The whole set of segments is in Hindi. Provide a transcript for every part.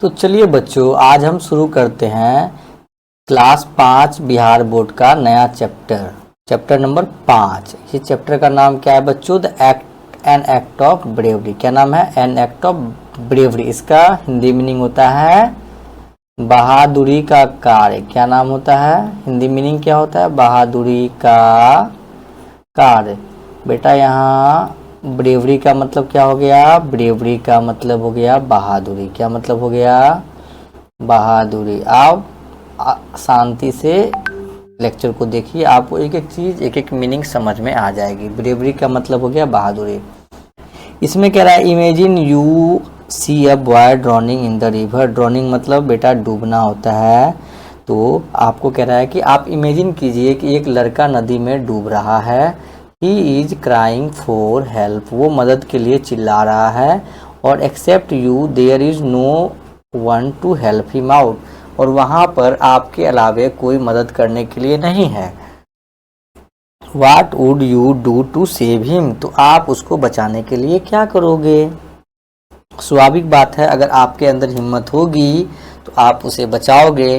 तो चलिए बच्चों, आज हम शुरू करते हैं क्लास 5 बिहार बोर्ड का नया चैप्टर नंबर 5। ये चैप्टर का नाम क्या है बच्चों? An act of bravery. क्या नाम है? An act of bravery. इसका हिंदी मीनिंग होता है बहादुरी का कार्य। क्या नाम होता है? हिंदी मीनिंग क्या होता है? बहादुरी का कार्य। बेटा यहाँ ब्रेवरी का मतलब क्या हो गया? ब्रेवरी का मतलब हो गया बहादुरी। क्या मतलब हो गया? बहादुरी। आप शांति से लेक्चर को देखिए, आपको एक एक चीज एक एक मीनिंग समझ में आ जाएगी। ब्रेवरी का मतलब हो गया बहादुरी। इसमें कह रहा है imagine you see a boy drowning in the river. Drowning मतलब बेटा डूबना होता है। तो आपको कह रहा है कि आप इमेजिन कीजिए कि एक लड़का नदी में डूब रहा है। He is crying for help. वो मदद के लिए चिल्ला रहा है। और except you there is no one to help him out. और वहाँ पर आपके अलावे कोई मदद करने के लिए नहीं है। What would you do to save him. तो आप उसको बचाने के लिए क्या करोगे? स्वाभाविक बात है, अगर आपके अंदर हिम्मत होगी तो आप उसे बचाओगे।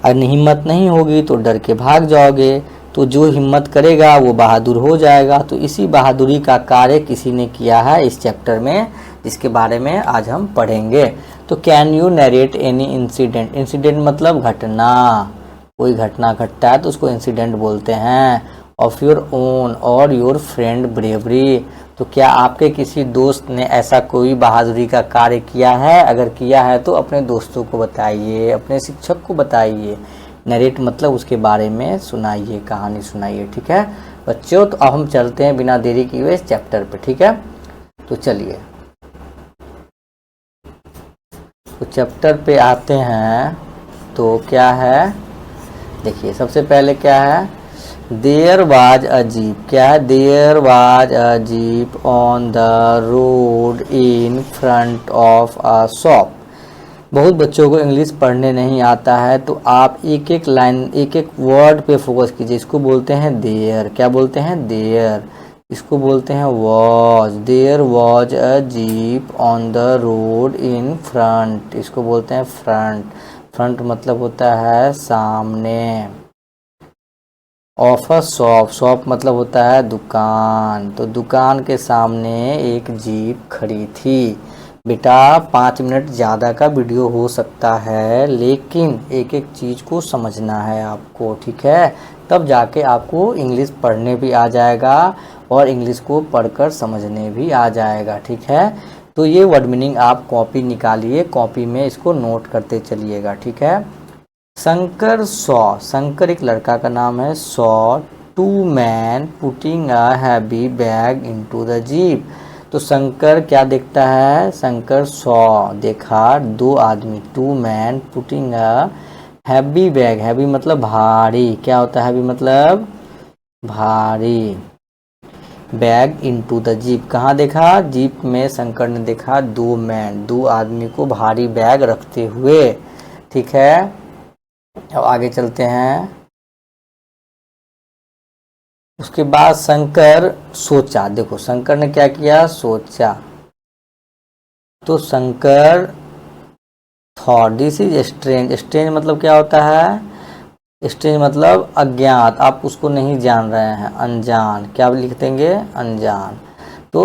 अगर हिम्मत नहीं होगी तो डर के भाग जाओगे। तो जो हिम्मत करेगा वो बहादुर हो जाएगा। तो इसी बहादुरी का कार्य किसी ने किया है इस चैप्टर में, जिसके बारे में आज हम पढ़ेंगे। तो can you narrate any incident. Incident मतलब घटना। कोई घटना घटता है तो उसको इंसिडेंट बोलते हैं। ऑफ योर ओन और योर फ्रेंड ब्रेवरी। तो क्या आपके किसी दोस्त ने ऐसा कोई बहादुरी का कार्य किया है? अगर किया है तो अपने दोस्तों को बताइए, अपने शिक्षक को बताइए। नरेट मतलब उसके बारे में सुनाइए, कहानी सुनाइए। ठीक है बच्चों, तो अब हम चलते हैं बिना देरी किए हुए इस चैप्टर पे। ठीक है, तो चलिए तो चैप्टर पे आते हैं। तो क्या है देखिए, सबसे पहले क्या है? There was a jeep. क्या है? There was a jeep on the road in front of a shop. बहुत बच्चों को इंग्लिश पढ़ने नहीं आता है, तो आप एक एक लाइन एक एक वर्ड पे फोकस कीजिए। इसको बोलते हैं देयर। क्या बोलते हैं? देयर। इसको बोलते हैं was. There was a jeep on the road in front. इसको बोलते हैं फ्रंट। फ्रंट मतलब होता है सामने। Of a shop. शॉप मतलब होता है दुकान। तो दुकान के सामने एक जीप खड़ी थी। बेटा 5 मिनट ज़्यादा का वीडियो हो सकता है, लेकिन एक एक चीज़ को समझना है आपको। ठीक है, तब जाके आपको इंग्लिश पढ़ने भी आ जाएगा और इंग्लिश को पढ़कर समझने भी आ जाएगा। ठीक है, तो ये वर्ड मीनिंग आप कॉपी निकालिए, कॉपी में इसको नोट करते चलिएगा। ठीक है, शंकर सॉ। शंकर एक लड़का का नाम है। Saw two man putting a heavy bag into the jeep. तो शंकर क्या देखता है? शंकर सॉ देखा दो आदमी। Two man putting a heavy bag. Heavy मतलब भारी। क्या होता है हैवी मतलब? भारी। Bag into the jeep. कहाँ देखा? जीप में शंकर ने देखा दो मैन, दो आदमी को भारी बैग रखते हुए। ठीक है, अब आगे चलते हैं। उसके बाद शंकर सोचा। देखो शंकर ने क्या किया? सोचा। तो Shankar thought. This is strange. Strange मतलब क्या होता है? स्ट्रेंज मतलब अज्ञात, आप उसको नहीं जान रहे हैं, अनजान। क्या लिख देंगे? अनजान। तो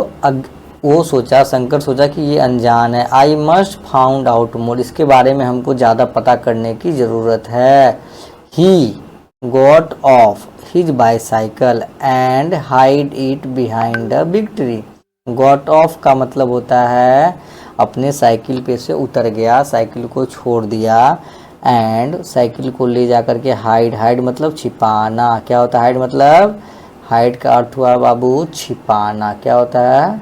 वो सोचा, शंकर सोचा कि ये अनजान है। I must found out more. इसके बारे में हमको ज़्यादा पता करने की ज़रूरत है। He got off his bicycle and hide it behind a big tree. Got off का मतलब होता है अपने साइकिल पे से उतर गया, साइकिल को छोड़ दिया। एंड साइकिल को ले जा करके हाइड। हाइड मतलब छिपाना। क्या होता है हाइड मतलब? हाइड का अर्थ हुआ बाबू छिपाना। क्या होता है?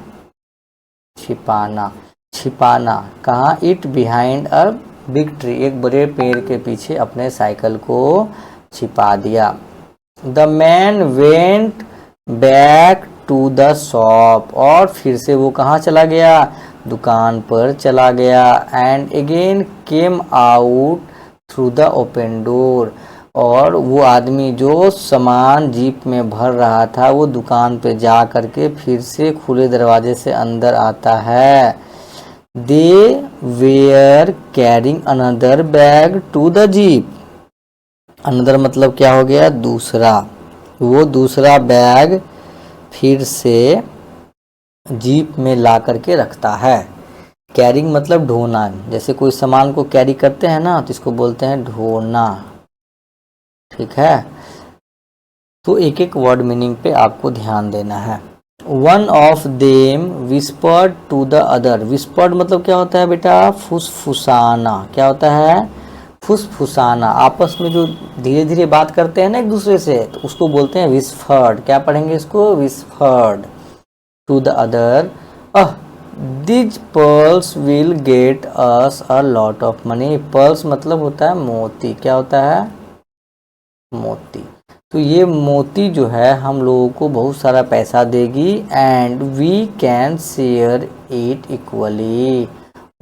छिपाना। छिपाना कहाँ? It behind a big tree. एक बड़े पेड़ के पीछे अपने साइकिल को छिपा दिया। The man went back to the shop. और फिर से वो कहाँ चला गया? दुकान पर चला गया। And again came out through the open door. और वो आदमी जो सामान जीप में भर रहा था, वो दुकान पे जा करके फिर से खुले दरवाजे से अंदर आता है। They were carrying another bag to the jeep. Another मतलब क्या हो गया, दूसरा। वो दूसरा बैग फिर से जीप में ला करके रखता है। कैरिंग मतलब ढोना, जैसे कोई सामान को कैरी करते हैं ना तो इसको बोलते हैं ढोना, ठीक है। तो एक एक वर्ड मीनिंग पे आपको ध्यान देना है। One of them whispered to the other. Whispered मतलब क्या होता है बेटा, फुसफुसाना। क्या होता है, फुसफुसाना। आपस में जो धीरे धीरे बात करते हैं ना एक दूसरे से, तो उसको बोलते हैं विस्फर्ड। क्या पढ़ेंगे इसको, whispered. To the other, these pearls will get us a lot of money. Pearls मतलब होता है मोती। क्या होता है, मोती। तो ये मोती जो है हम लोगों को बहुत सारा पैसा देगी। And we can share it equally,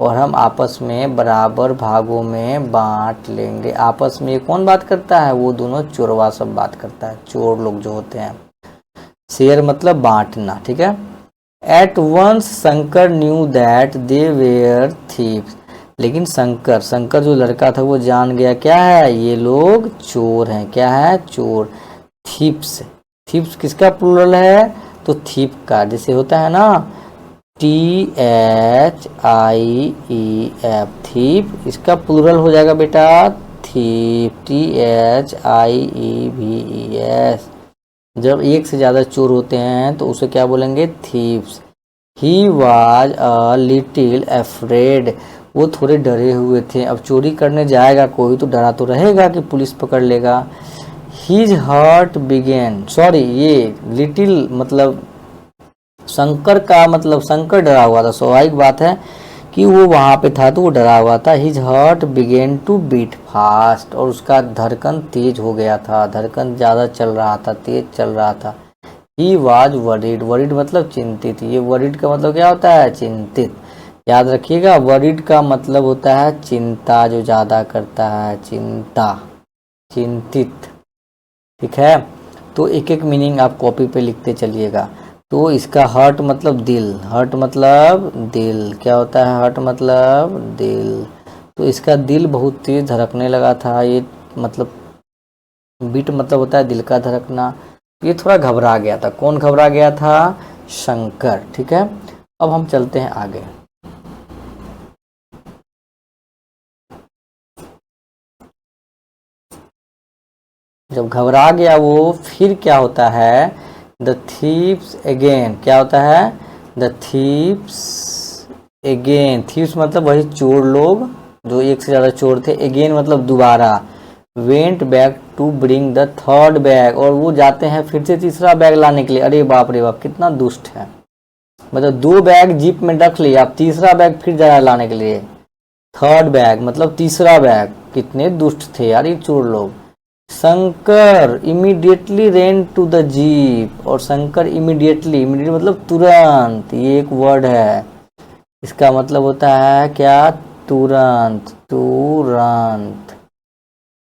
और हम आपस में बराबर भागों में बांट लेंगे। आपस में कौन बात करता है, वो दोनों चोरवा सब बात करता है, चोर लोग जो होते हैं। शेयर मतलब बांटना, ठीक है। At once Shankar knew that they were thieves. लेकिन शंकर, शंकर जो लड़का था वो जान गया क्या है, ये लोग चोर हैं। क्या है, चोर। थीप्स, थीप्स किसका प्लूरल है, तो थीप का। जैसे होता है ना THIEF, थीप, इसका प्लूरल हो जाएगा बेटा थीप, THIEVES। जब एक से ज़्यादा चोर होते हैं तो उसे क्या बोलेंगे, thieves. He was a little afraid, वो थोड़े डरे हुए थे। अब चोरी करने जाएगा कोई तो डरा तो रहेगा कि पुलिस पकड़ लेगा। हिज हार्ट बिगेन, सॉरी ये लिटिल मतलब शंकर का मतलब शंकर डरा हुआ था। स्वाभाविक बात है कि वो वहाँ पे था तो वो डरा हुआ था। His heart began to beat fast, और उसका धड़कन तेज हो गया था, धड़कन ज़्यादा चल रहा था, तेज चल रहा था। ही वॉज वरीड, वरीड मतलब चिंतित। ये वरीड का मतलब क्या होता है, चिंतित। याद रखिएगा, वरीड का मतलब होता है चिंता, जो ज़्यादा करता है, चिंता, चिंतित, ठीक है। तो एक एक मीनिंग आप कॉपी पे लिखते चलिएगा। तो इसका हर्ट मतलब दिल, हर्ट मतलब दिल। क्या होता है, हर्ट मतलब दिल। तो इसका दिल बहुत तेज धड़कने लगा था। ये मतलब बीट मतलब होता है दिल का धड़कना। ये थोड़ा घबरा गया था। कौन घबरा गया था, शंकर, ठीक है। अब हम चलते हैं आगे। जब घबरा गया वो, फिर क्या होता है, द थीव्स अगेन। क्या होता है, द थीव्स अगेन। थीव्स मतलब वही चोर लोग जो एक से ज़्यादा चोर थे। अगेन मतलब दोबारा। Went back to bring the third bag, और वो जाते हैं फिर से तीसरा बैग लाने के लिए। अरे बाप रे बाप, कितना दुष्ट है। मतलब 2 बैग जीप में रख लिया, आप तीसरा बैग फिर जा रहा है लाने के लिए। थर्ड बैग मतलब तीसरा बैग। कितने दुष्ट थे यार ये चोर लोग। Shankar immediately ran to the jeep, और शंकर इमीडिएटली, इमीडिएट मतलब तुरंत, ये एक वर्ड है। इसका मतलब होता है क्या, तुरंत, तुरंत।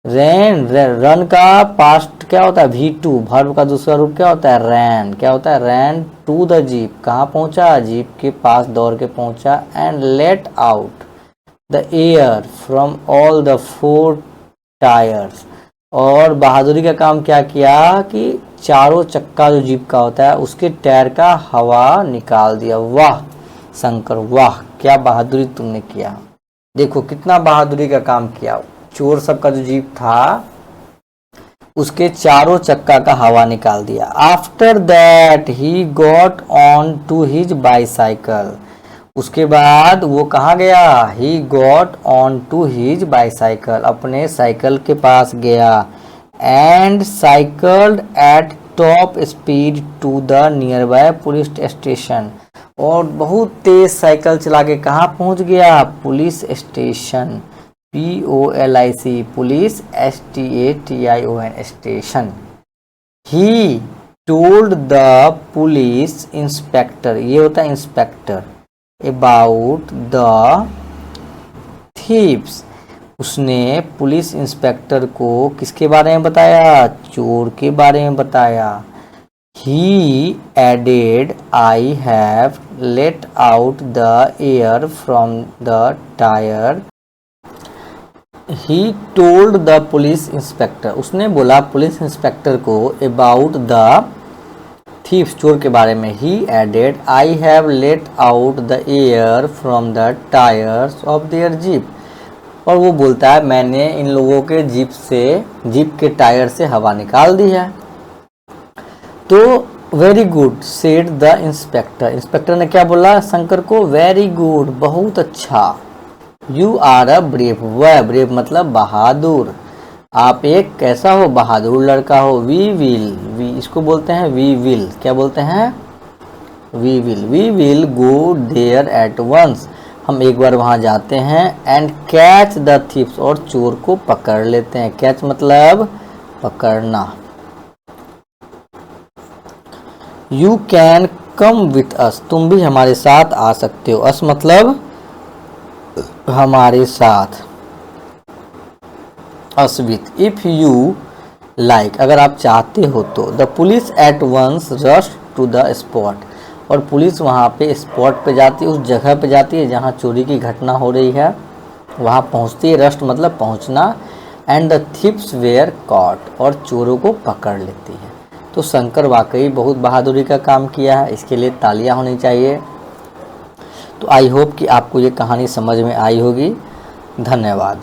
रैन, रन का पास्ट क्या होता है, V2। वर्ब का दूसरा रूप क्या होता है, रैन। क्या होता है, रैन टू द जीप। कहाँ पहुंचा, जीप के पास दौड़ के पहुंचा। And let out the air from all the 4 tyres, और बहादुरी का काम क्या किया कि चारों चक्का जो जीप का होता है उसके टायर का हवा निकाल दिया। वाह शंकर वाह, क्या बहादुरी तुमने किया। देखो कितना बहादुरी का काम किया। चोर सबका जो जीप था उसके चारों चक्का का हवा निकाल दिया। After that he got on to his bicycle, उसके बाद वो कहाँ गया, he got on to his bicycle, अपने साइकिल के पास गया। And cycled at top speed to the nearby police station, और बहुत तेज साइकिल चला के कहाँ पहुँच गया, police station. POLIC, police, STATION, station. He told the police inspector, ये होता है इंस्पेक्टर, अबाउट द थीव्स, उसने पुलिस इंस्पेक्टर को किसके बारे में बताया, चोर के बारे में बताया। He added, I have let out the air from the tire. He told the police inspector. उसने बोला पुलिस इंस्पेक्टर को about the thieves, चोर के बारे में. He added, I have let out the air from the tires of their jeep. और वो बोलता है मैंने इन लोगों के जीप के टायर से हवा निकाल दी है. तो very good said the inspector. Inspector ने क्या बोला शंकर को? वेरी गुड, बहुत अच्छा. You are a brave. वह ब्रेव मतलब बहादुर. आप एक कैसा हो? बहादुर लड़का हो. वी इसको बोलते हैं वी विल. क्या बोलते हैं? We will go there at once. हम एक बार वहां जाते हैं. And catch the thieves. और चोर को पकड़ लेते हैं. कैच मतलब पकड़ना. You can come with us. तुम भी हमारे साथ आ सकते हो. अस मतलब हमारे साथ. Us with. If you like. अगर आप चाहते हो तो. The police at once rush to the spot. और पुलिस वहाँ पे स्पॉट पे जाती है, उस जगह पे जाती है जहाँ चोरी की घटना हो रही है, वहाँ पहुँचती है. रस्ट मतलब पहुँचना. And the thieves were caught. और चोरों को पकड़ लेती है. तो शंकर वाकई बहुत बहादुरी का काम किया है. इसके लिए तालियां होनी चाहिए. तो आई होप कि आपको ये कहानी समझ में आई होगी. धन्यवाद.